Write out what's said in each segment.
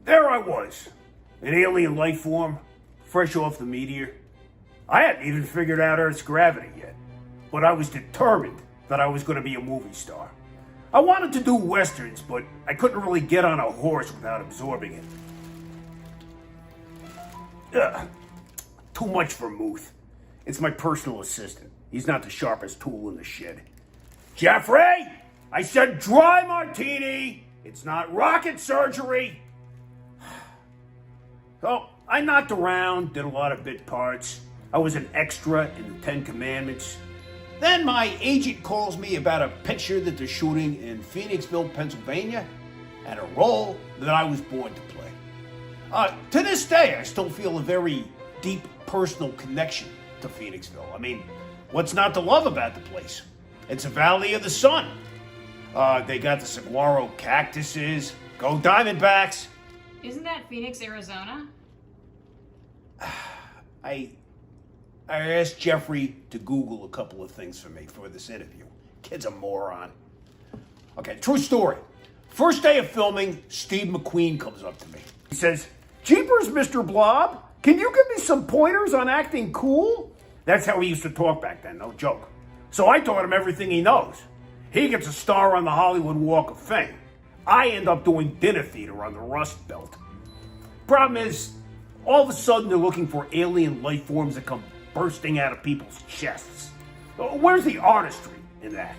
there I was, an alien life form, fresh off the meteor. I hadn't even figured out Earth's gravity yet, but I was determined that I was going to be a movie star. I wanted to do westerns, but I couldn't really get on a horse without absorbing it. Ugh, too much vermouth. It's my personal assistant. He's not the sharpest tool in the shed. Jeffrey! I said dry martini! It's not rocket surgery! So, I knocked around, did a lot of bit parts. I was an extra in the Ten Commandments. Then my agent calls me about a picture that they're shooting in Phoenixville, Pennsylvania, and a role that I was born to play. To this day, I still feel a very deep personal connection to Phoenixville. I mean, what's not to love about the place? It's a valley of the sun. They got the saguaro cactuses. Go Diamondbacks! Isn't that Phoenix, Arizona? I asked Jeffrey to Google a couple of things for me for this interview. Kid's a moron. Okay, true story. First day of filming, Steve McQueen comes up to me. He says, "Jeepers, Mr. Blob, can you give me some pointers on acting cool?" That's how he used to talk back then, no joke. So I taught him everything he knows. He gets a star on the Hollywood Walk of Fame. I end up doing dinner theater on the Rust Belt. Problem is, all of a sudden they're looking for alien life forms that come bursting out of people's chests. Where's the artistry in that?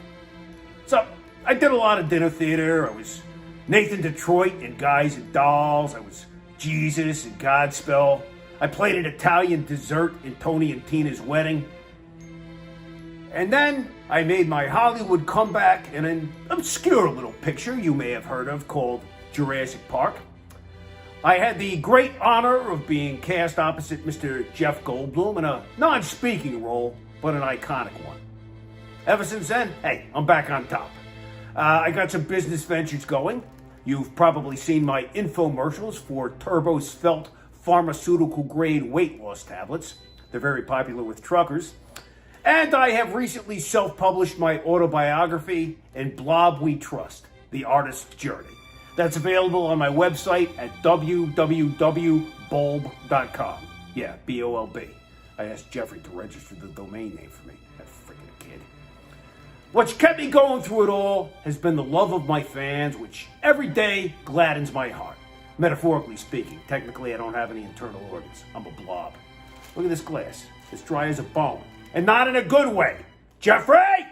So I did a lot of dinner theater. I was Nathan Detroit in Guys and Dolls. I was Jesus in Godspell. I played an Italian dessert in Tony and Tina's Wedding. And then I made my Hollywood comeback in an obscure little picture you may have heard of called Jurassic Park. I had the great honor of being cast opposite Mr. Jeff Goldblum in a non-speaking role, but an iconic one. Ever since then, hey, I'm back on top. I got some business ventures going. You've probably seen my infomercials for Turbo Svelte pharmaceutical-grade weight loss tablets. They're very popular with truckers. And I have recently self-published my autobiography, In Blob We Trust, The Artist's Journey. That's available on my website at www.bulb.com. Yeah, B-O-L-B. I asked Jeffrey to register the domain name for me. That freaking kid. What's kept me going through it all has been the love of my fans, which every day gladdens my heart. Metaphorically speaking. Technically, I don't have any internal organs. I'm a blob. Look at this glass. It's dry as a bone. And not in a good way. Jeffrey!